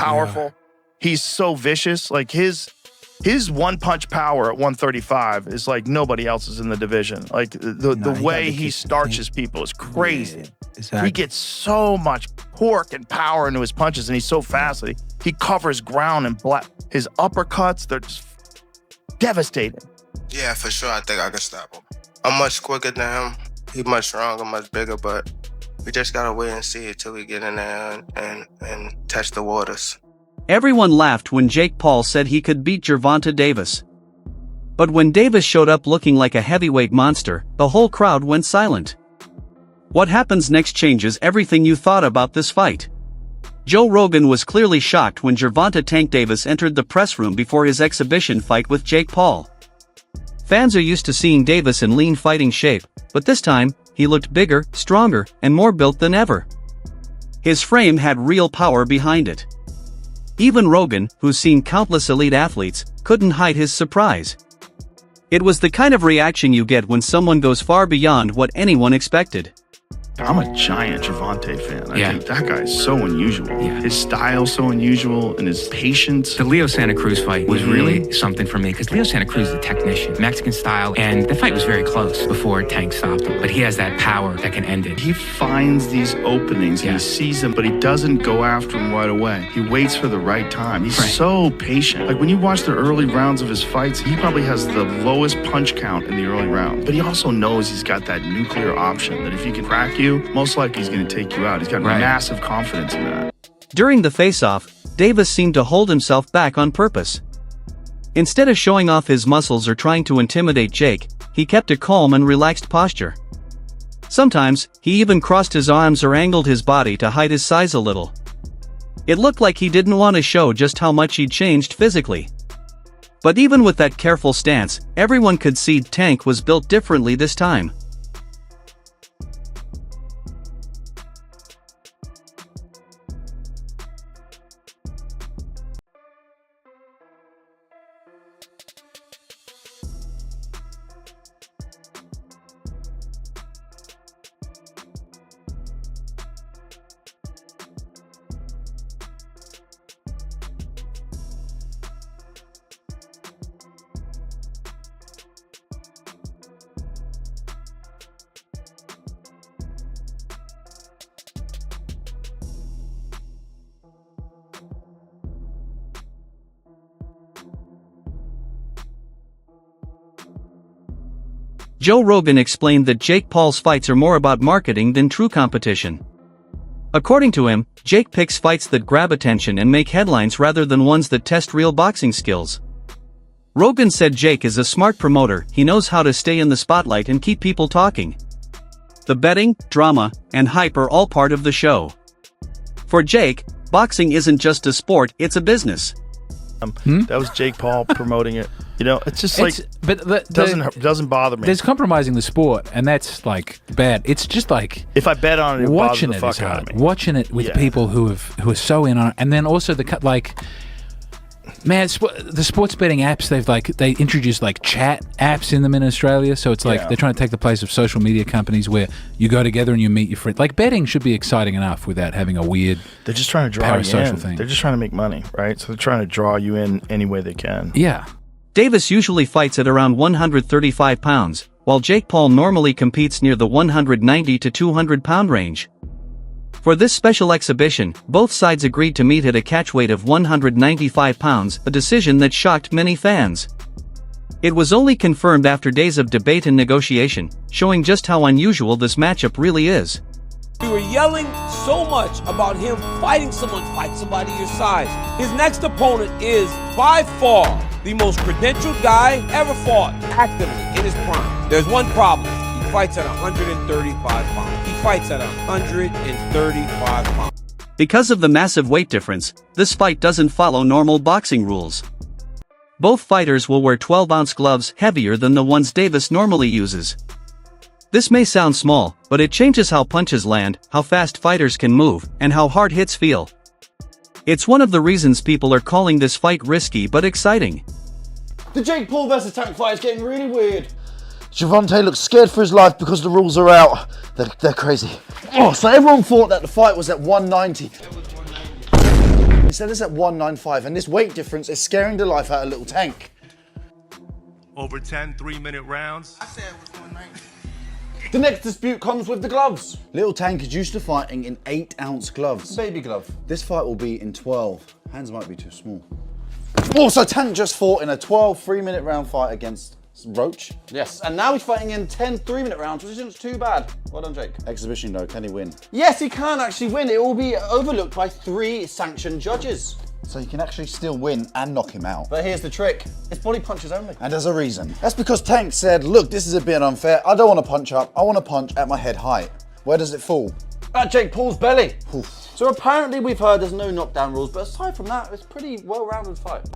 powerful. Yeah. He's so vicious. Like his one-punch power at 135 is like nobody else's in the division. Like the way he starches people is crazy. Yeah, exactly. He gets so much torque and power into his punches, and he's so fast that he covers ground and his uppercuts, they're just devastating. Yeah, for sure. I think I can stop him. I'm much quicker than him. He's much stronger, much bigger, but we just gotta wait and see until we get in there and test the waters. Everyone laughed when Jake Paul said he could beat Gervonta Davis. But when Davis showed up looking like a heavyweight monster, the whole crowd went silent. What happens next changes everything you thought about this fight. Joe Rogan was clearly shocked when Gervonta Tank Davis entered the press room before his exhibition fight with Jake Paul. Fans are used to seeing Davis in lean fighting shape, but this time, he looked bigger, stronger, and more built than ever. His frame had real power behind it. Even Rogan, who's seen countless elite athletes, couldn't hide his surprise. It was the kind of reaction you get when someone goes far beyond what anyone expected. I'm a giant Gervonta fan. I think that guy is so unusual. Yeah. His style's so unusual, and his patience. The Leo Santa Cruz fight was really something for me, because Leo Santa Cruz is a technician, Mexican style, and the fight was very close before Tank stopped him. But he has that power that can end it. He finds these openings, he sees them, but he doesn't go after them right away. He waits for the right time. He's so patient. Like when you watch the early rounds of his fights, he probably has the lowest punch count in the early round. But he also knows he's got that nuclear option that if he can crack you, most likely he's going to take you out. He's got massive confidence in that. During the face-off, Davis seemed to hold himself back on purpose. Instead of showing off his muscles or trying to intimidate Jake, he kept a calm and relaxed posture. Sometimes, he even crossed his arms or angled his body to hide his size a little. It looked like he didn't want to show just how much he'd changed physically. But even with that careful stance, everyone could see Tank was built differently this time. Joe Rogan explained that Jake Paul's fights are more about marketing than true competition. According to him, Jake picks fights that grab attention and make headlines rather than ones that test real boxing skills. Rogan said Jake is a smart promoter, he knows how to stay in the spotlight and keep people talking. The betting, drama, and hype are all part of the show. For Jake, boxing isn't just a sport, it's a business. That was Jake Paul promoting it. You know, it's just like, doesn't bother me. There's compromising the sport, and that's like bad. It's just like if I bet on it, watching it is hard. Watching it with people who are so in on it, and then also man, the sports betting apps, they introduced like chat apps in them in Australia, so it's like they're trying to take the place of social media companies where you go together and you meet your friends. Like betting should be exciting enough without having a weird. They're just trying to draw you in. Thing. They're just trying to make money, right? So they're trying to draw you in any way they can. Yeah. Davis usually fights at around 135 pounds, while Jake Paul normally competes near the 190 to 200 pound range. For this special exhibition, both sides agreed to meet at a catch weight of 195 pounds, a decision that shocked many fans. It was only confirmed after days of debate and negotiation, showing just how unusual this matchup really is. We were yelling so much about him fighting fight somebody your size. His next opponent is, by far, the most credentialed guy ever fought actively in his prime. There's one problem. He fights at 135 pounds. He fights at 135 pounds. Because of the massive weight difference, this fight doesn't follow normal boxing rules. Both fighters will wear 12-ounce gloves heavier than the ones Davis normally uses. This may sound small, but it changes how punches land, how fast fighters can move, and how hard hits feel. It's one of the reasons people are calling this fight risky but exciting. The Jake Paul versus Tank fight is getting really weird. Gervonta looks scared for his life because the rules are out. They're crazy. Oh, so everyone thought that the fight was at 190. Instead it's at 195, and this weight difference is scaring the life out of Little Tank. Over 10 3-minute rounds. I said it was 190. The next dispute comes with the gloves. Little Tank is used to fighting in 8-ounce gloves. Baby glove. This fight will be in 12. Hands might be too small. Oh, so Tank just fought in a 12 3-minute round fight against Roach. Yes, and now he's fighting in 10 3-minute rounds, which isn't too bad. Well done, Jake. Exhibition though, can he win? Yes, he can actually win. It will be overlooked by 3 sanctioned judges. So you can actually still win and knock him out. But here's the trick. It's body punches only. And there's a reason. That's because Tank said, look, this is a bit unfair. I don't want to punch up. I want to punch at my head height. Where does it fall? At Jake Paul's belly. Oof. So apparently we've heard there's no knockdown rules, but aside from that, it's a pretty well-rounded fight.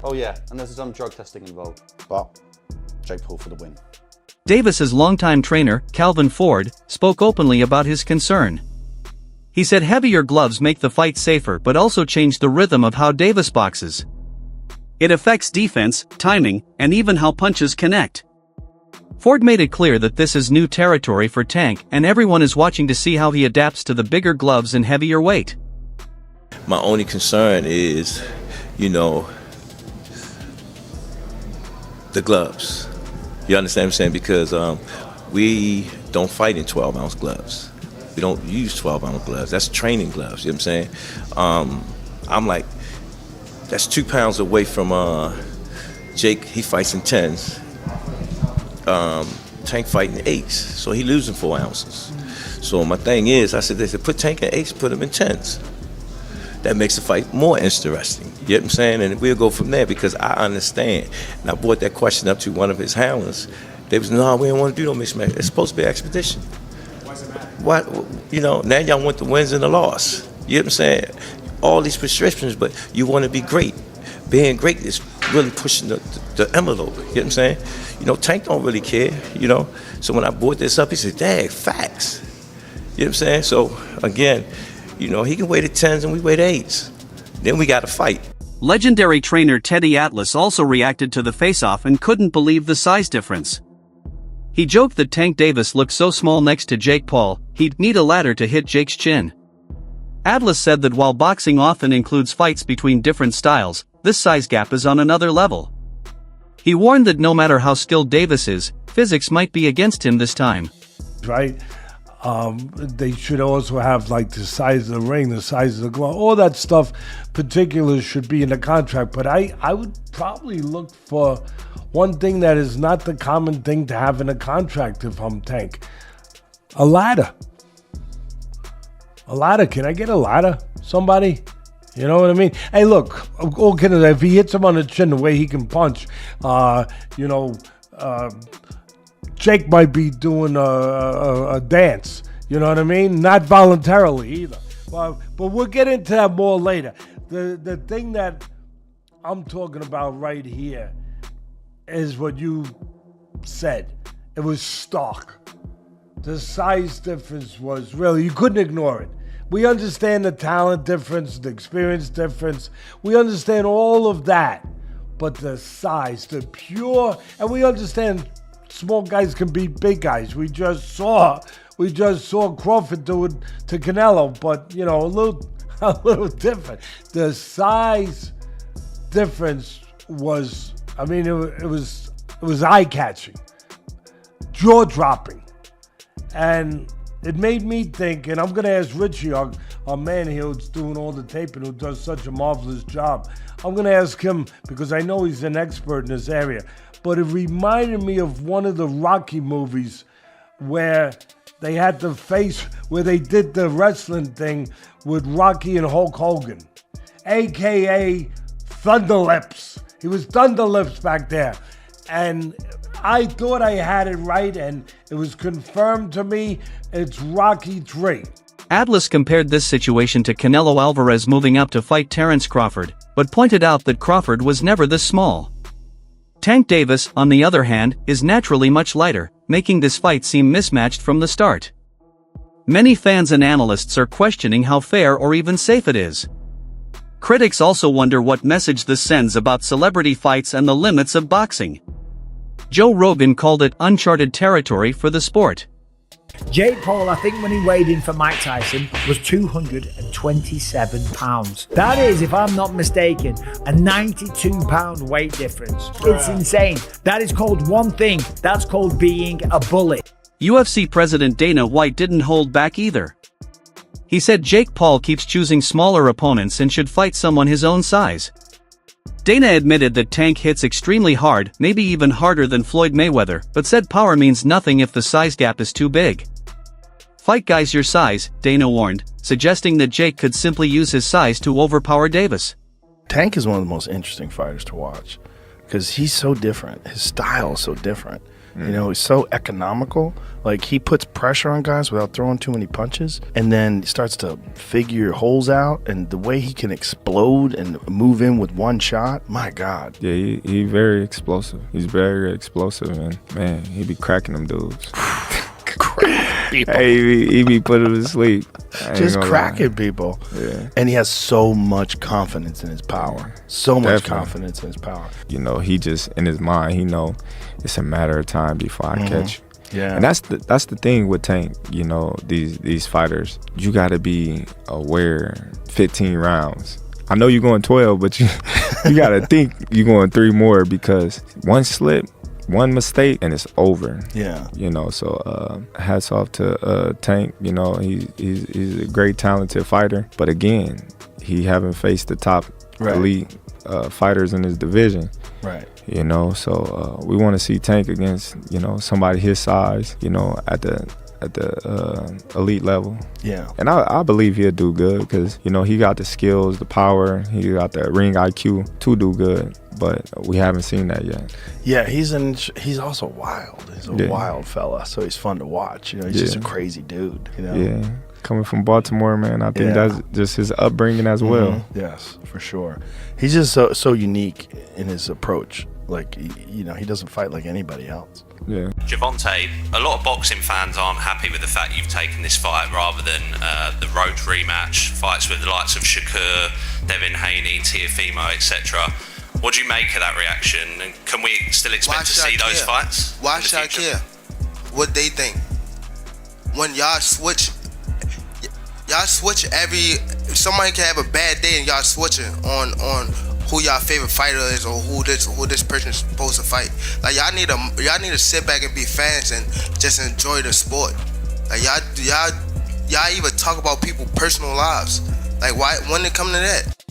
Oh yeah, and there's some drug testing involved. But Jake Paul for the win. Davis's longtime trainer, Calvin Ford, spoke openly about his concern. He said heavier gloves make the fight safer but also change the rhythm of how Davis boxes. It affects defense, timing, and even how punches connect. Ford made it clear that this is new territory for Tank and everyone is watching to see how he adapts to the bigger gloves and heavier weight. My only concern is, the gloves. You understand what I'm saying? Because we don't fight in 12-ounce gloves. We don't use 12-ounce gloves. That's training gloves, you know what I'm saying? I'm like, that's 2 pounds away from Jake. He fights in 10s. Tank fighting 8s, so he losing 4 ounces. So my thing is, I said, they said, put Tank in 8s, put him in 10s. That makes the fight more interesting, you know what I'm saying? And we'll go from there because I understand. And I brought that question up to one of his handlers. They was, no, we don't want to do no mismatch. It's supposed to be an expedition. What, now y'all want the wins and the loss. You know what I'm saying? All these prescriptions, but you want to be great. Being great is really pushing the envelope. You know what I'm saying? Tank don't really care, So when I brought this up, he said, dang, facts. You know what I'm saying? So, again, he can weigh the 10s and we weigh the 8s. Then we got to fight. Legendary trainer Teddy Atlas also reacted to the face-off and couldn't believe the size difference. He joked that Tank Davis looked so small next to Jake Paul, he'd need a ladder to hit Jake's chin. Atlas said that while boxing often includes fights between different styles, this size gap is on another level. He warned that no matter how skilled Davis is, physics might be against him this time. Right? They should also have like the size of the ring, the size of the glove, all that stuff. Particulars should be in the contract. But I would probably look for one thing that is not the common thing to have in a contract if I'm Tank. A ladder. A ladder. Can I get a ladder? Somebody? You know what I mean? Hey, look, if he hits him on the chin the way he can punch, Jake might be doing a dance. You know what I mean? Not voluntarily either. But we'll get into that more later. The thing that I'm talking about right here is what you said. It was stark. The size difference was really, you couldn't ignore it. We understand the talent difference, the experience difference. We understand all of that. But the size, the pure, and we understand small guys can beat big guys. We just saw Crawford do it to Canelo, but a little different. The size difference was, it was eye-catching, jaw-dropping, and it made me think. And I'm gonna ask Richie, our man here who's doing all the taping, who does such a marvelous job. I'm gonna ask him because I know he's an expert in this area. But it reminded me of one of the Rocky movies where they had where they did the wrestling thing with Rocky and Hulk Hogan, AKA Thunderlips. He was Thunderlips back there. And I thought I had it right, and it was confirmed to me. It's Rocky 3. Atlas compared this situation to Canelo Alvarez moving up to fight Terence Crawford, but pointed out that Crawford was never this small. Tank Davis, on the other hand, is naturally much lighter, making this fight seem mismatched from the start. Many fans and analysts are questioning how fair or even safe it is. Critics also wonder what message this sends about celebrity fights and the limits of boxing. Joe Rogan called it uncharted territory for the sport. Jake Paul, I think when he weighed in for Mike Tyson, was 227 pounds. That is, if I'm not mistaken, a 92-pound weight difference. It's insane. That is called one thing. That's called being a bully. UFC president Dana White didn't hold back either. He said Jake Paul keeps choosing smaller opponents and should fight someone his own size. Dana admitted that Tank hits extremely hard, maybe even harder than Floyd Mayweather, but said power means nothing if the size gap is too big. Fight guys your size, Dana warned, suggesting that Jake could simply use his size to overpower Davis. Tank is one of the most interesting fighters to watch because he's so different. His style is so different. You know, he's so economical. Like, he puts pressure on guys without throwing too many punches, and then starts to figure holes out, and the way he can explode and move in with one shot, my God. Yeah, he very explosive. He's very explosive, and man, he be cracking them dudes. Hey, he be putting them to sleep. Just cracking people. Yeah. And he has so much confidence in his power. So much confidence in his power. You know, he just, in his mind, he know it's a matter of time before I catch you. Yeah. And that's the thing with Tank, you know, these fighters. You got to be aware 15 rounds. I know you're going 12, but you got to think you're going 3 more, because one slip, one mistake, and it's over. Yeah. You know, so hats off to Tank. You know, he's a great, talented fighter. But again, he haven't faced the top elite fighters in his division. Right. You know, so we want to see Tank against, you know, somebody his size, you know, at the elite level. Yeah. And I believe he'll do good, because, you know, he got the skills, the power, he got the ring IQ to do good, but we haven't seen that yet. Yeah, he's also wild. He's a wild fella, so he's fun to watch. You know, he's just a crazy dude, you know. Yeah. Coming from Baltimore, man, I think that's just his upbringing as well. Yes, for sure. He's just so unique in his approach. Like, you know, he doesn't fight like anybody else. Yeah. Gervonta, a lot of boxing fans aren't happy with the fact you've taken this fight rather than the road rematch, fights with the likes of Shakur, Devin Haney, Teofimo, etc. What do you make of that reaction? And can we still expect to see those fights? Why should I care what they think? When y'all switch somebody can have a bad day and y'all switching on who y'all favorite fighter is, or who this person is supposed to fight. Like, y'all need to sit back and be fans and just enjoy the sport. Like, y'all even talk about people's personal lives. Like, why, when it come to that?